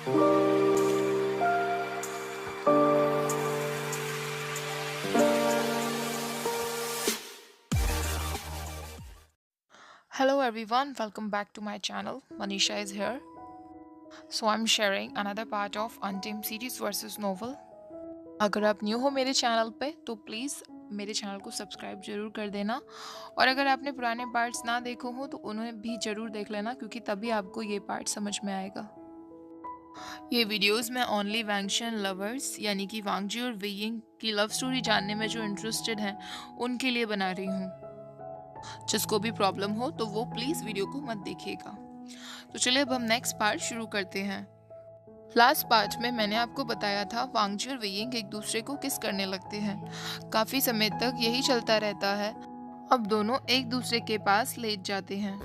Hello everyone, welcome back to my channel. Manisha is here. So I'm sharing another part of Untamed series versus novel. अगर आप new हो मेरे channel पे तो please मेरे channel को सब्सक्राइब जरूर कर देना, और अगर आपने पुराने पार्ट्स ना देखो हो तो उन्हें भी जरूर देख लेना, क्योंकि तभी आपको ये पार्ट समझ में आएगा। ये वीडियोस मैं ओनली वैंगशन लवर्स यानी कि वांगजी और वेइंग की लव स्टोरी जानने में जो इंटरेस्टेड हैं उनके लिए बना रही हूँ। जिसको भी प्रॉब्लम हो तो वो प्लीज वीडियो को मत देखिएगा। तो चलिए अब हम नेक्स्ट पार्ट शुरू करते हैं। लास्ट पार्ट में मैंने आपको बताया था वांगजी और वेइंग एक दूसरे को किस करने लगते हैं। काफी समय तक यही चलता रहता है। अब दोनों एक दूसरे के पास लेट जाते हैं।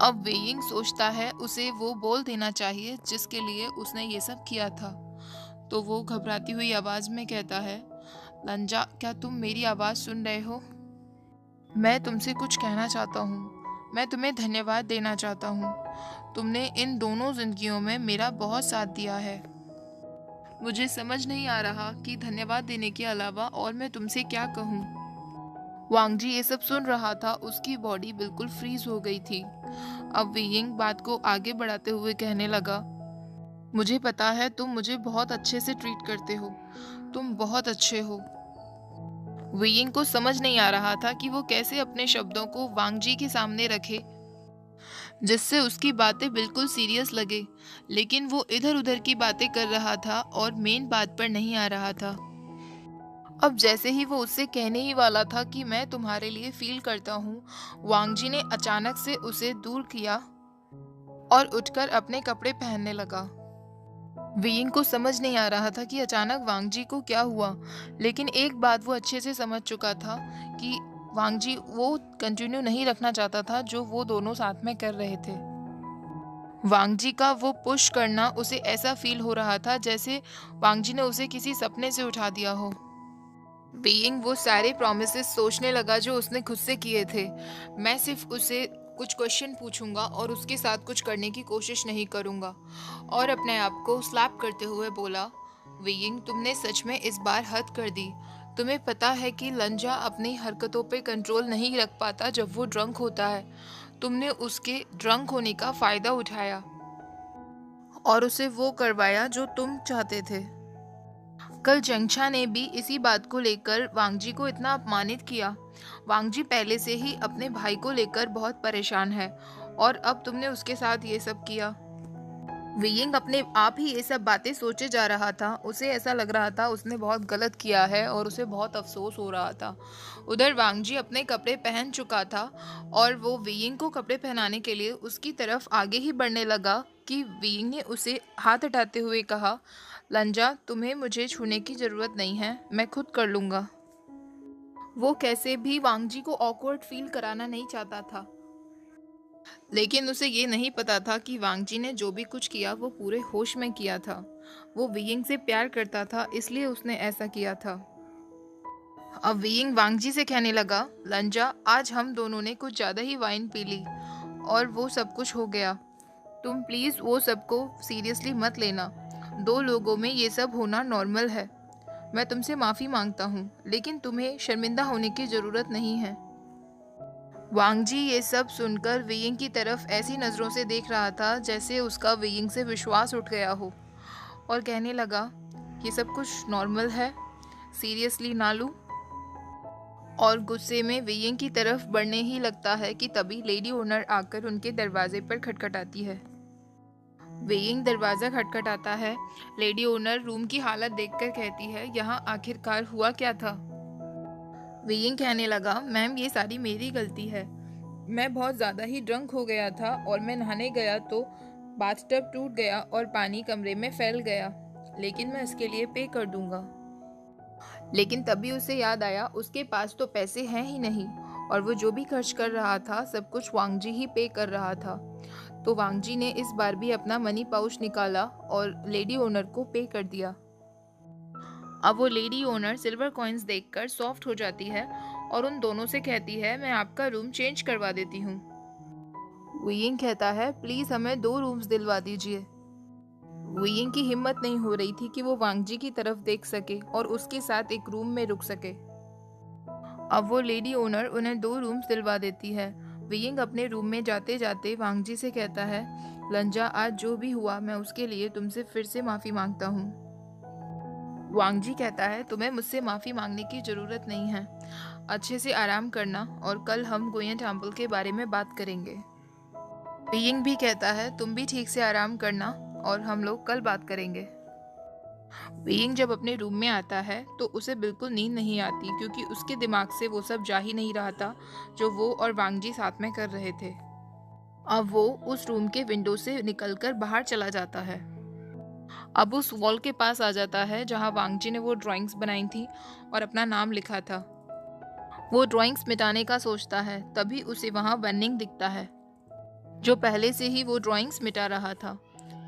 अब वेइंग सोचता है उसे वो बोल देना चाहिए जिसके लिए उसने ये सब किया था। तो वो घबराती हुई आवाज में कहता है, लंजा, क्या तुम मेरी आवाज सुन रहे हो? मैं तुमसे कुछ कहना चाहता हूँ। मैं तुम्हें धन्यवाद देना चाहता हूँ। तुमने इन दोनों जिंदगियों में मेरा बहुत साथ दिया है। मुझे समझ नहीं आ रहा कि धन्यवाद देने के अलावा और मैं तुमसे क्या कहूँ। वांगजी ये सब सुन रहा था। उसकी बॉडी बिल्कुल फ्रीज हो गई थी। अब वेइंग बात को आगे बढ़ाते हुए कहने लगा, मुझे पता है तुम मुझे बहुत अच्छे से ट्रीट करते हो। तुम बहुत अच्छे हो। वेइंग को समझ नहीं आ रहा था कि वो कैसे अपने शब्दों को वांगजी के सामने रखे जिससे उसकी बातें बिल्कुल सीरियस लगे, लेकिन वो इधर उधर की बातें कर रहा था और मेन बात पर नहीं आ रहा था। अब जैसे ही वो उससे कहने ही वाला था कि मैं तुम्हारे लिए फील करता हूँ, वांगजी ने अचानक से उसे दूर किया और उठकर अपने कपड़े पहनने लगा। वेइंग को समझ नहीं आ रहा था कि अचानक वांगजी को क्या हुआ, लेकिन एक बात वो अच्छे से समझ चुका था कि वांगजी वो कंटिन्यू नहीं रखना चाहता था जो वो दोनों साथ में कर रहे थे। वांगजी का वो पुश करना उसे ऐसा फील हो रहा था जैसे वांगजी ने उसे किसी सपने से उठा दिया हो। बीइंग वो सारे प्रॉमिसेस सोचने लगा जो उसने खुद से किए थे। मैं सिर्फ उसे कुछ क्वेश्चन पूछूंगा और उसके साथ कुछ करने की कोशिश नहीं करूंगा। और अपने आप को स्लैप करते हुए बोला, बीइंग तुमने सच में इस बार हद कर दी। तुम्हें पता है कि लंजा अपनी हरकतों पे कंट्रोल नहीं रख पाता जब वो ड्रंक होता है। तुमने उसके ड्रंक होने का फायदा उठाया और उसे वो करवाया जो तुम चाहते थे। कल जंगछा ने भी इसी बात को लेकर वांगजी को इतना अपमानित किया। वांगजी पहले से ही अपने भाई को लेकर बहुत परेशान है और अब तुमने उसके साथ ये सब किया। वेइंग अपने आप ही ये सब बातें सोचे जा रहा था। उसे ऐसा लग रहा था उसने बहुत गलत किया है और उसे बहुत अफसोस हो रहा था। उधर वांगजी अपने कपड़े पहन चुका था और वो वेइंग को कपड़े पहनाने के लिए उसकी तरफ आगे ही बढ़ने लगा कि वेइंग ने उसे हाथ हटाते हुए कहा, लंजा, तुम्हें मुझे छूने की जरूरत नहीं है, मैं खुद कर लूंगा। वो कैसे भी वांगजी को ऑकवर्ड फील कराना नहीं चाहता था, लेकिन उसे ये नहीं पता था कि वांगजी ने जो भी कुछ किया वो पूरे होश में किया था। वो वियिंग से प्यार करता था, इसलिए उसने ऐसा किया था। अब वियिंग वांगजी से कहने लगा, लंजा, आज हम दोनों ने कुछ ज्यादा ही वाइन पी ली और वो सब कुछ हो गया। तुम प्लीज वो सबको सीरियसली मत लेना। दो लोगों में ये सब होना नॉर्मल है। मैं तुमसे माफी मांगता हूँ, लेकिन तुम्हें शर्मिंदा होने की जरूरत नहीं है। वांगजी ये सब सुनकर वेइंग की तरफ ऐसी नज़रों से देख रहा था जैसे उसका वेइंग से विश्वास उठ गया हो, और कहने लगा, ये सब कुछ नॉर्मल है, सीरियसली ना लूं। और गुस्से में वेइंग की तरफ बढ़ने ही लगता है कि तभी लेडी ओनर आकर उनके दरवाजे पर खटखटाती है। वेइंग दरवाज़ा खटखटाता है। लेडी ओनर रूम की हालत देखकर कहती है, यहाँ आखिरकार हुआ क्या था? वेइंग कहने लगा, मैम, ये सारी मेरी गलती है। मैं बहुत ज़्यादा ही ड्रंक हो गया था और मैं नहाने गया तो बाथटब टूट गया और पानी कमरे में फैल गया, लेकिन मैं इसके लिए पे कर दूंगा। लेकिन तभी उसे याद आया उसके पास तो पैसे हैं ही नहीं, और वो जो भी खर्च कर रहा था सब कुछ वांगजी ही पे कर रहा था। तो वांगजी ने इस बार भी अपना मनी पाउच निकाला और लेडी ओनर को पे कर दिया। अब वो लेडी ओनर सिल्वर कॉइन्स देखकर सॉफ्ट हो जाती है और उन दोनों से कहती है, मैं आपका रूम चेंज करवा देती हूँ। वेइंग कहता है, प्लीज हमें 2 रूम्स दिलवा दीजिए। वियिंग की हिम्मत नहीं हो रही थी कि वो वांगजी की तरफ देख सके और उसके साथ एक रूम में रुक सके। अब वो लेडी ओनर उन्हें 2 रूम्स दिलवा देती है। वियिंग अपने रूम में जाते जाते वांगजी से कहता है, लंजा, आज जो भी हुआ मैं उसके लिए तुमसे फिर से माफ़ी मांगता हूँ। वांगजी कहता है, तुम्हें मुझसे माफ़ी मांगने की ज़रूरत नहीं है। अच्छे से आराम करना और कल हम गोयन टेम्पल के बारे में बात करेंगे। वियिंग भी कहता है, तुम भी ठीक से आराम करना और हम लोग कल बात करेंगे। वियिंग जब अपने रूम में आता है तो उसे बिल्कुल नींद नहीं आती, क्योंकि उसके दिमाग से वो सब जा ही नहीं रहा था जो वो और वांगजी साथ में कर रहे थे। अब वो उस रूम के विंडो से निकलकर बाहर चला जाता है। अब उस वॉल के पास आ जाता है जहाँ वांगजी ने वो ड्राइंग्स बनाई थी और अपना नाम लिखा था। वो ड्राइंग्स मिटाने का सोचता है, तभी उसे वहाँ वेनिंग दिखता है जो पहले से ही वो ड्राइंग्स मिटा रहा था।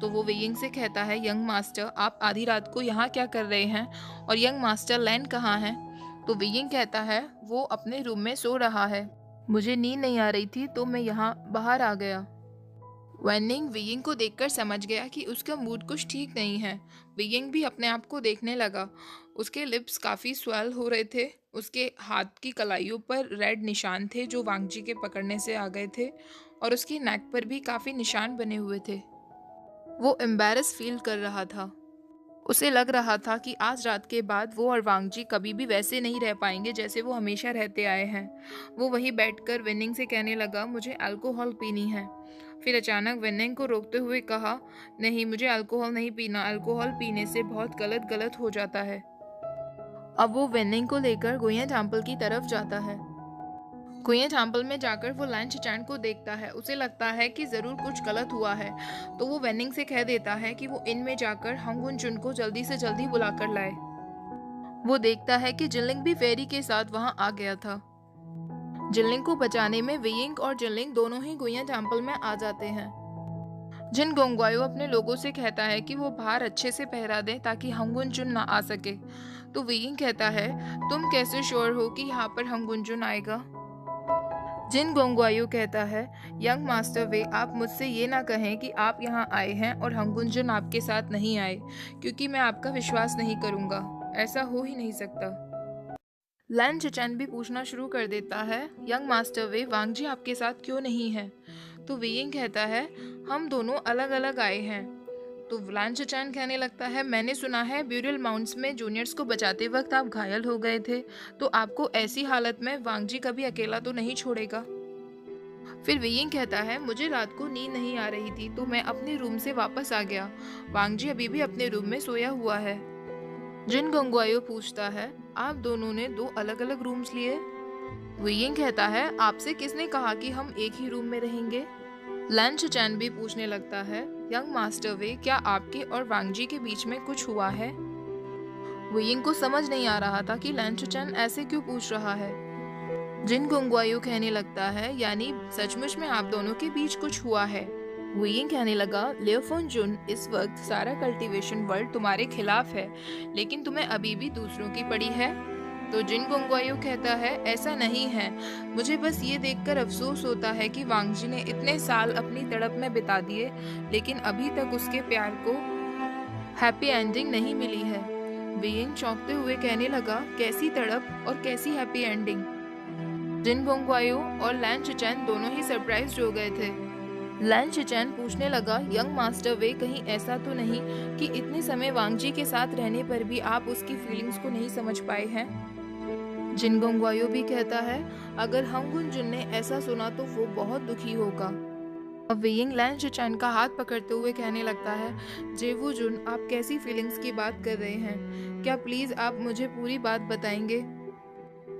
तो वो वियिंग से कहता है, यंग मास्टर, आप आधी रात को यहाँ क्या कर रहे हैं और यंग मास्टर लैंड कहाँ है? तो वियिंग कहता है, वो अपने रूम में सो रहा है। मुझे नींद नहीं आ रही थी तो मैं यहाँ बाहर आ गया। वेनिंग वियिंग को देखकर समझ गया कि उसका मूड कुछ ठीक नहीं है। वियिंग भी अपने आप को देखने लगा। उसके लिप्स काफ़ी स्वेल हो रहे थे। उसके हाथ की कलाइयों पर रेड निशान थे जो वांगजी के पकड़ने से आ गए थे, और उसकी नेक पर भी काफ़ी निशान बने हुए थे। वो एम्बैरस फील कर रहा था। उसे लग रहा था कि आज रात के बाद वो और वांगजी कभी भी वैसे नहीं रह पाएंगे जैसे वो हमेशा रहते आए हैं। वो वहीं बैठकर विनिंग से कहने लगा, मुझे अल्कोहल पीनी है। फिर अचानक विनिंग को रोकते हुए कहा, नहीं, मुझे अल्कोहल नहीं पीना, अल्कोहल पीने से बहुत गलत हो जाता है। अब वो विनिंग को लेकर गोयन टेम्पल की तरफ जाता है। गोयन टेम्पल में जाकर वो लैन चिचैन को देखता है। उसे लगता है कि ज़रूर कुछ गलत हुआ है, तो वो वेनिंग से कह देता है कि वो इन में जाकर हंगुन जुन को जल्दी से जल्दी बुलाकर लाए। वो देखता है कि जिनलिंग भी फेरी के साथ वहां आ गया था। जिनलिंग को बचाने में वियिंग और जिनलिंग दोनों ही गोयन टेम्पल में आ जाते हैं। जिन गोंगवायो अपने लोगों से कहता है कि वो बाहर अच्छे से पहरा दें ताकि हंगुन जुन ना आ सके। तो वियिंग कहता है, तुम कैसे श्योर हो कि यहाँ पर हंगुन जुन आएगा? जिन गोंगवायू कहता है, यंग मास्टर वे, आप मुझसे ये ना कहें कि आप यहाँ आए हैं और हंगुंजन आपके साथ नहीं आए, क्योंकि मैं आपका विश्वास नहीं करूँगा। ऐसा हो ही नहीं सकता। लैन चिचैन भी पूछना शुरू कर देता है, यंग मास्टर वे, वांगजी आपके साथ क्यों नहीं है? तो वियिंग कहता है, हम दोनों अलग अलग आए हैं। तो लैन चिचैन कहने लगता है, मैंने सुना है ब्यूरल माउंट्स में जूनियर्स को बचाते वक्त आप घायल हो गए थे, तो आपको ऐसी हालत में वांगजी कभी अकेला तो नहीं छोड़ेगा। फिर वियिंग कहता है, मुझे रात को नींद नहीं आ रही थी तो मैं अपने रूम से वापस आ गया। वांगजी अभी भी अपने रूम में सोया हुआ है। जिन गंगवायो पूछता है, आप दोनों ने 2 अलग अलग रूम्स लिए? वियिंग कहता है, आपसे किसने कहा कि हम एक ही रूम में रहेंगे? लैन चिचैन भी पूछने लगता है, यंग मास्टर वे, क्या आपके और वांगजी के बीच में कुछ हुआ है? वियिंग को समझ नहीं आ रहा था कि लैन चिचैन ऐसे क्यों पूछ रहा है। जिन गुंगवायु कहने लगता है, यानी सचमुच में आप दोनों के बीच कुछ हुआ है। वियिंग कहने लगा, लियोफोन जुन, इस वक्त सारा कल्टीवेशन वर्ल्ड तुम्हारे खिलाफ है, लेकिन तुम्हें अभी भी दूसरों की पड़ी है। तो जिन गुंगवायु कहता है, ऐसा नहीं है, मुझे बस ये देखकर अफसोस होता है कि वांगजी ने इतने साल अपनी तड़प में बिता दिए, लेकिन अभी तक उसके प्यार को हैप्पी एंडिंग नहीं मिली है। वियिंग चौंकते हुए कहने लगा, कैसी तड़प और कैसी हैप्पी एंडिंग? जिन गोंगवायो और लैन चिचैन दोनों ही सरप्राइज्ड हो गए थे। लैन चिचैन पूछने लगा, यंग मास्टर वे, कहीं ऐसा तो नहीं कि इतने समय वांगजी के साथ रहने पर भी आप उसकी फीलिंग्स को नहीं समझ पाए हैं? जिन गोंगवायो भी कहता है, अगर हंगुन जुन ने ऐसा सुना तो वो बहुत दुखी होगा। अब वियिंग लैन चिचैन का हाथ पकड़ते हुए कहने लगता है, जेवू जुन, आप कैसी फीलिंग्स की बात कर रहे हैं? क्या प्लीज आप मुझे पूरी बात बताएंगे?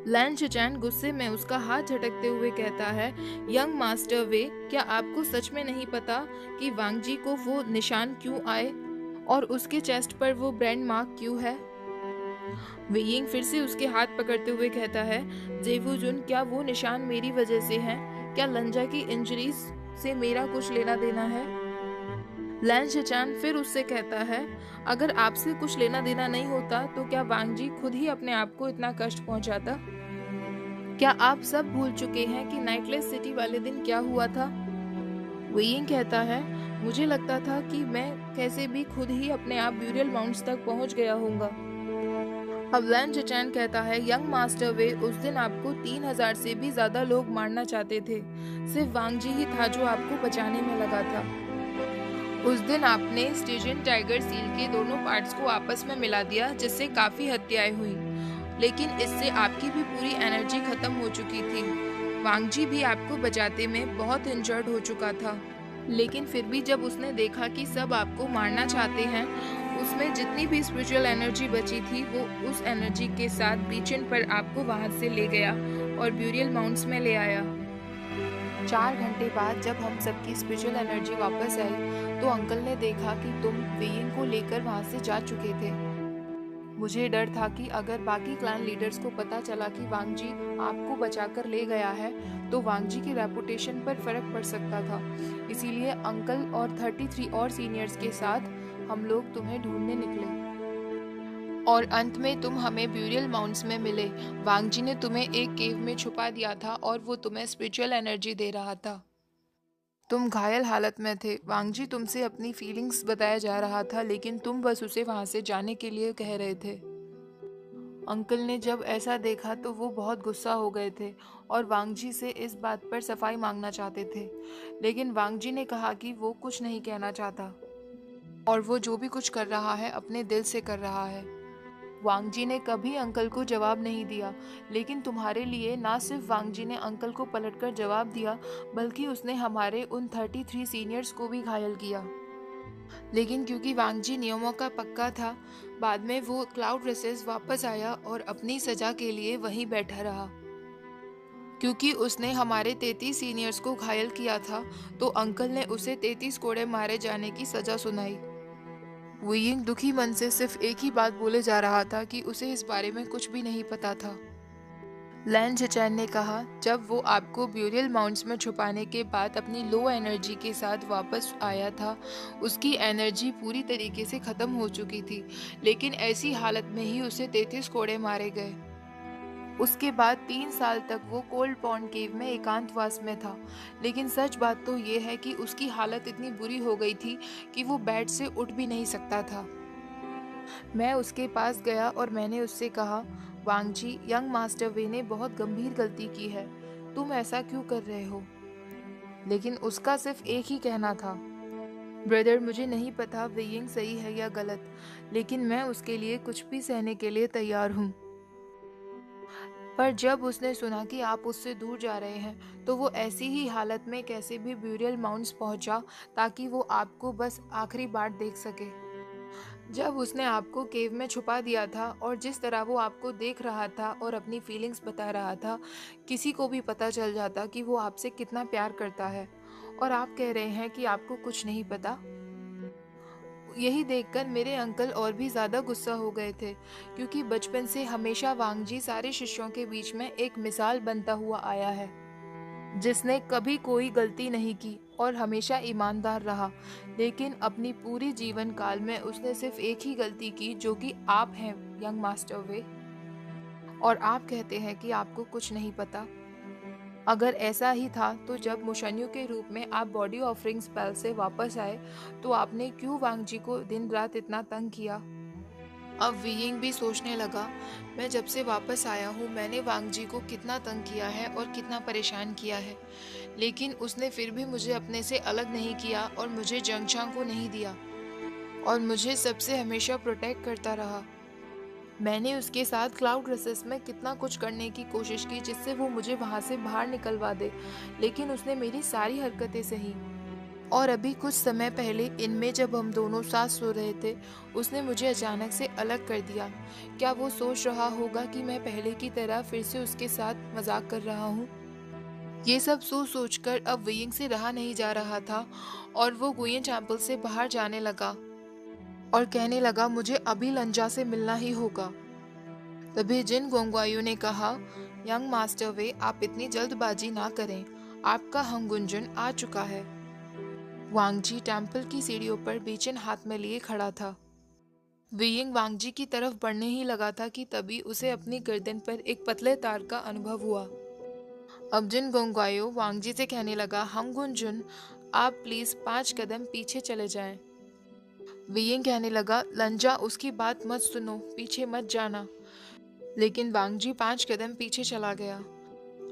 लैन चिचैन गुस्से में उसका हाथ झटकते हुए कहता है, यंग मास्टर वे, क्या आपको सच में नहीं पता कि वांगजी को वो निशान क्यों आए और उसके चेस्ट पर वो ब्रांड मार्क क्यों है? वियिंग फिर से उसके हाथ पकड़ते हुए कहता है, जेवू जुन, क्या वो निशान मेरी वजह से हैं? क्या लंजा की इंजरीज से मेरा कुछ लेना देना है? लैन चिचैन फिर उससे कहता है, अगर आपसे कुछ लेना देना नहीं होता तो क्या वांगजी खुद ही अपने आप को इतना कष्ट पहुंचाता? क्या आप सब भूल चुके हैं कि नाइटलेस सिटी वाले दिन क्या हुआ था? वियिंग कहता है, मुझे लगता था कि मैं कैसे भी खुद ही अपने आप ब्यूरियल माउंट्स तक पहुंच गया होऊंगा। अब लैन चचैन कहता है, यंग मास्टर वे, उस दिन आपको 3000 से भी ज्यादा लोग मारना चाहते थे। सिर्फ वांगजी ही था जो आपको बचाने में लगा था। उस दिन आपने स्टेजन टाइगर सील के दोनों पार्ट्स को आपस में मिला दिया, जिससे काफी हत्याएं हुई, लेकिन इससे आपकी भी पूरी एनर्जी खत्म हो चुकी थी। वांगजी भी आपको बचाते में बहुत इंजर्ड हो चुका था, लेकिन फिर भी जब उसने देखा कि सब आपको मारना चाहते हैं, उसमें जितनी भी स्पिरिचुअल एनर्जी बची थी वो उस एनर्जी के साथ बीचन पर आपको वहां से ले गया और ब्यूरियल माउंट्स में ले आया। 4 घंटे बाद जब हम सबकी स्पिरिचुअल एनर्जी वापस आई तो अंकल ने देखा कि तुम वेइंग को लेकर वहां से जा चुके थे। मुझे डर था कि अगर बाकी क्लैन लीडर्स को पता चला कि वांगजी आपको बचाकर ले गया है तो वांगजी की रेपुटेशन पर फर्क पड़ सकता था। इसीलिए अंकल और 33 और सीनियर्स के साथ हम लोग तुम्हें ढूंढने निकले और अंत में तुम हमें ब्यूरियल माउंट्स में मिले। वांगजी ने तुम्हें एक केव में छुपा दिया था और वो तुम्हें स्पिरिचुअल एनर्जी दे रहा था। तुम घायल हालत में थे। वांगजी तुमसे अपनी फीलिंग्स बताया जा रहा था, लेकिन तुम बस उसे वहां से जाने के लिए कह रहे थे। अंकल ने जब ऐसा देखा तो वो बहुत गुस्सा हो गए थे और वांगजी से इस बात पर सफाई मांगना चाहते थे, लेकिन वांगजी ने कहा कि वो कुछ नहीं कहना चाहता और वो जो भी कुछ कर रहा है अपने दिल से कर रहा है। वांगजी ने कभी अंकल को जवाब नहीं दिया, लेकिन तुम्हारे लिए ना सिर्फ वांगजी ने अंकल को पलटकर जवाब दिया, बल्कि उसने हमारे उन 33 सीनियर्स को भी घायल किया। लेकिन क्योंकि वांगजी नियमों का पक्का था, बाद में वो क्लाउड रेसेस वापस आया और अपनी सजा के लिए वहीं बैठा रहा। क्योंकि उसने हमारे 33 सीनियर्स को घायल किया था तो अंकल ने उसे 33 कोड़े मारे जाने की सजा सुनाई। वेइंग दुखी मन से सिर्फ एक ही बात बोले जा रहा था कि उसे इस बारे में कुछ भी नहीं पता था। लैन चचैन ने कहा, जब वो आपको ब्यूरियल माउंट्स में छुपाने के बाद अपनी लो एनर्जी के साथ वापस आया था, उसकी एनर्जी पूरी तरीके से खत्म हो चुकी थी, लेकिन ऐसी हालत में ही उसे 33 कोड़े मारे गए। उसके बाद 3 साल तक वो कोल्ड पॉन्ड केव में एकांतवास में था, लेकिन सच बात तो ये है कि उसकी हालत इतनी बुरी हो गई थी कि वो बेड से उठ भी नहीं सकता था। मैं उसके पास गया और मैंने उससे कहा, वांगजी, यंग मास्टर वे ने बहुत गंभीर गलती की है, तुम ऐसा क्यों कर रहे हो? लेकिन उसका सिर्फ एक ही कहना था, ब्रदर, मुझे नहीं पता वेइंग सही है या गलत, लेकिन मैं उसके लिए कुछ भी सहने के लिए तैयार हूँ। पर जब उसने सुना कि आप उससे दूर जा रहे हैं तो वो ऐसी ही हालत में कैसे भी ब्यूरियल माउंट्स पहुंचा ताकि वो आपको बस आखिरी बार देख सके। जब उसने आपको केव में छुपा दिया था और जिस तरह वो आपको देख रहा था और अपनी फीलिंग्स बता रहा था, किसी को भी पता चल जाता कि वो आपसे कितना प्यार करता है, और आप कह रहे हैं कि आपको कुछ नहीं पता। यही देखकर मेरे अंकल और भी ज्यादा गुस्सा हो गए थे, क्योंकि बचपन से हमेशा वांगजी सारे शिष्यों के बीच में एक मिसाल बनता हुआ आया है, जिसने कभी कोई गलती नहीं की और हमेशा ईमानदार रहा। लेकिन अपनी पूरी जीवन काल में उसने सिर्फ एक ही गलती की, जो कि आप हैं यंग मास्टर वे, और आप कहते हैं कि आपको कुछ नहीं पता। अगर ऐसा ही था तो जब मुशन्यु के रूप में आप बॉडी ऑफरिंग स्पेल से वापस आए तो आपने क्यों वांगजी को दिन रात इतना तंग किया? अब वीइंग भी सोचने लगा, मैं जब से वापस आया हूँ मैंने वांगजी को कितना तंग किया है और कितना परेशान किया है, लेकिन उसने फिर भी मुझे अपने से अलग नहीं किया और मुझे जंगचांग को नहीं दिया और मुझे सबसे हमेशा प्रोटेक्ट करता रहा। मैंने उसके साथ क्लाउड रेसेस में कितना कुछ करने की कोशिश की जिससे वो मुझे वहां से बाहर निकलवा दे, लेकिन उसने मेरी सारी हरकतें सही। और अभी कुछ समय पहले इनमें जब हम दोनों साथ सो रहे थे, उसने मुझे अचानक से अलग कर दिया। क्या वो सोच रहा होगा कि मैं पहले की तरह फिर से उसके साथ मजाक कर रहा हूँ? ये सब सोच सोचकर अब वेइंग से रहा नहीं जा रहा था और वो गुयेन टेम्पल से बाहर जाने लगा और कहने लगा, मुझे अभी लंजा से मिलना ही होगा। तभी जिन गोंगवायु ने कहा, यंग मास्टर वे, आप इतनी जल्दबाजी ना करें, आपका हंगुंजन आ चुका है। वांगजी टेम्पल की सीढ़ियों पर बेचैन हाथ में लिए खड़ा था। वेइंग वांगजी की तरफ बढ़ने ही लगा था कि तभी उसे अपनी गर्दन पर एक पतले तार का अनुभव हुआ। अब जिन गोंगवायो वांगजी से कहने लगा, हंगुंजन, आप प्लीज 5 कदम पीछे चले जाएं। वियिंग कहने लगा, लंजा उसकी बात मत सुनो, पीछे मत जाना। लेकिन वांगजी 5 कदम पीछे चला गया।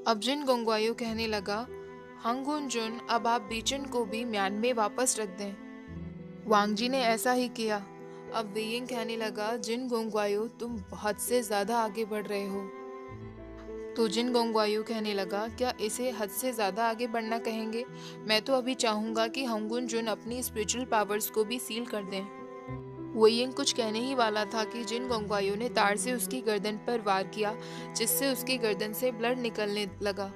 अब जिन गोंगवायो कहने लगा, हंगुन जुन, अब आप बीचन को भी म्यान में वापस रख दें। वांगजी ने ऐसा ही किया। अब वियिंग कहने लगा, जिन गोंगवायो तुम हद से ज्यादा आगे बढ़ रहे हो। तो जिन गोंगवायो कहने लगा, क्या इसे हद से ज्यादा आगे बढ़ना कहेंगे? मैं तो अभी चाहूंगा कि हंगुन जुन अपनी स्पिरिचुअल पावर्स को भी सील कर दें। वियिंग कुछ कहने ही वाला था कि जिन गोंगवायो ने तार से उसकी गर्दन पर वार किया, जिससे उसकी गर्दन से ब्लड निकलने लगा।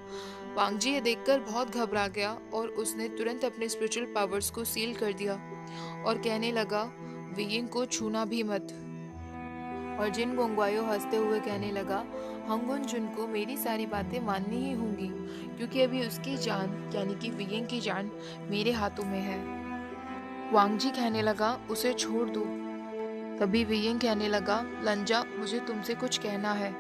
वांगजी ये देखकर बहुत घबरा गया और उसने तुरंत अपने स्पिरिचुअल पावर्स को सील कर दिया और कहने लगा, वियिंग को छूना भी मत। और जिन गोंगवायो हंसते हुए कहने लगा, हंगुन जुन को मेरी सारी बातें माननी ही होंगी, क्योंकि अभी उसकी जान यानी कि वियिंग की जान मेरे हाथों में है। वांगजी कहने लगा, उसे छोड़ दो। तभी वियिंग कहने लगा, लंजा, मुझे तुमसे कुछ कहना है।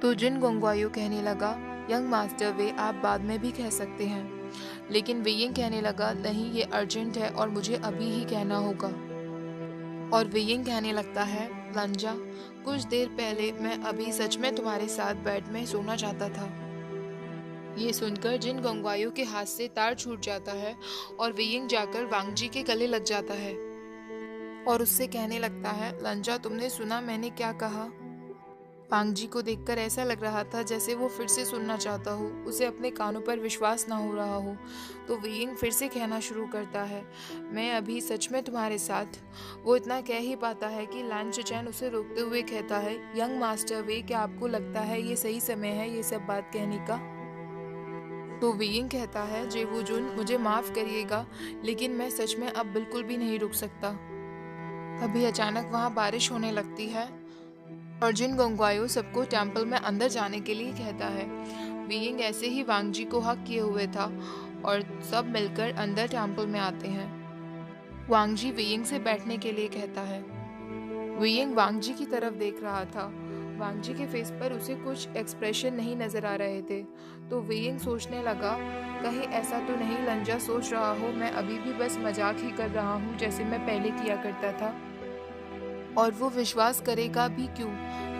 तो जिन गोंगवायो कहने लगा, यंग मास्टर वे, आप बाद में भी कह सकते हैं। लेकिन वियिंग कहने लगा, नहीं, ये अर्जेंट है और मुझे अभी ही कहना होगा। और वियिंग कहने लगता है, लंजा, कुछ देर पहले मैं अभी सच में तुम्हारे साथ बेड में सोना चाहता था। ये सुनकर जिन गोंगवायो के हाथ से तार छूट जाता है और वियिंग जाकर वांगजी के गले लग जाता है और उससे कहने लगता है, लंजा, तुमने सुना मैंने क्या कहा? वांगजी को देखकर ऐसा लग रहा था जैसे वो फिर से सुनना चाहता हो, उसे अपने कानों पर विश्वास ना हो रहा हो। तो वियिंग फिर से कहना शुरू करता है, मैं अभी सच में तुम्हारे साथ। वो इतना कह ही पाता है कि लैन चचैन उसे रोकते हुए कहता है, यंग मास्टर वे, क्या आपको लगता है ये सही समय है ये सब बात कहने का? तो वियिंग कहता है, जेवू जुन, मुझे माफ करिएगा, लेकिन मैं सच में अब बिल्कुल भी नहीं रुक सकता। तभी अचानक वहाँ बारिश होने लगती है और जिन गोंगवायो सबको टेम्पल में अंदर जाने के लिए कहता है। वियिंग ऐसे ही वांगजी को हक किए हुए था और सब मिलकर अंदर टेम्पल में आते हैं। वांगजी वियिंग से बैठने के लिए कहता है। वियिंग वांगजी की तरफ देख रहा था। वांगजी के फेस पर उसे कुछ एक्सप्रेशन नहीं नजर आ रहे थे। तो वियिंग सोचने लगा, कहीं ऐसा तो नहीं लंजा सोच रहा हो मैं अभी भी बस मजाक ही कर रहा हूँ जैसे मैं पहले किया करता था, और वो विश्वास करेगा भी क्यों?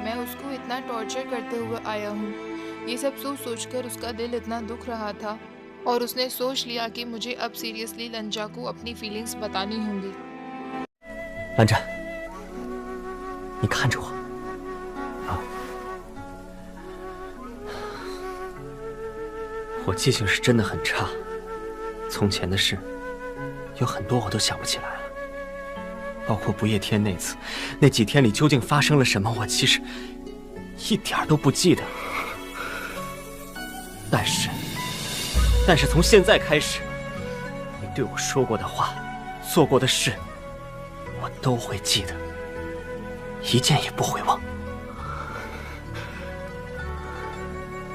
मैं उसको इतना टॉर्चर करते हुए आया हूँ। ये सब सोचकर उसका दिल इतना दुख रहा था और उसने सोच लिया कि मुझे अब सीरियसली लंजा को अपनी फीलिंग्स बतानी होंगी। लंजा, 你看着我啊！我记性是真的很差，从前的事有很多我都想不起来了，包括不夜天那次，那几天里究竟发生了什么，我其实一点都不记得。但是从现在开始，你对我说过的话、做过的事，我都会记得，一件也不会忘。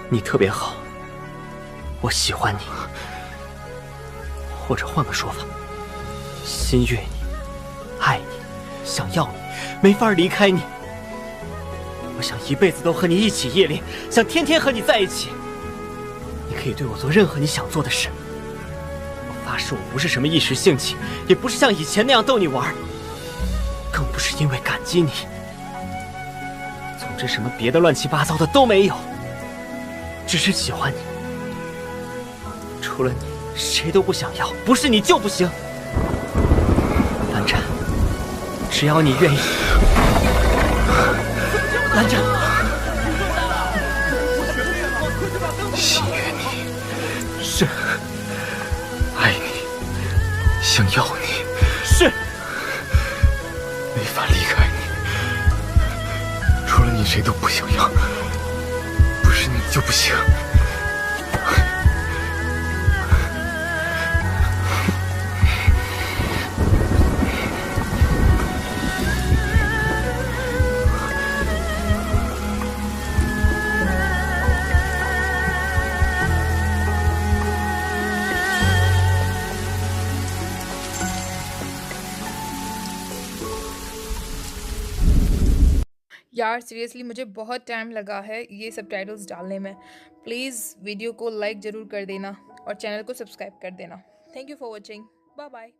你特别好，我喜欢你，或者换个说法，心悦你，爱你，想要你，没法离开你。我想一辈子都和你一起夜练，想天天和你在一起。你可以对我做任何你想做的事。我发誓，我不是什么一时兴起，也不是像以前那样逗你玩，更不是因为感激你。总之，什么别的乱七八糟的都没有，只是喜欢你。除了你，谁都不想要，不是你就不行。蓝湛，只要你愿意。蓝湛，心悦你，是爱你，想要你，是没法离开你。除了你，谁都不想要，不是你就不行。यार सीरियसली मुझे बहुत टाइम लगा है ये सबटाइटल्स डालने में। प्लीज़ वीडियो को लाइक ज़रूर कर देना और चैनल को सब्सक्राइब कर देना। Thank you for watching. Bye bye.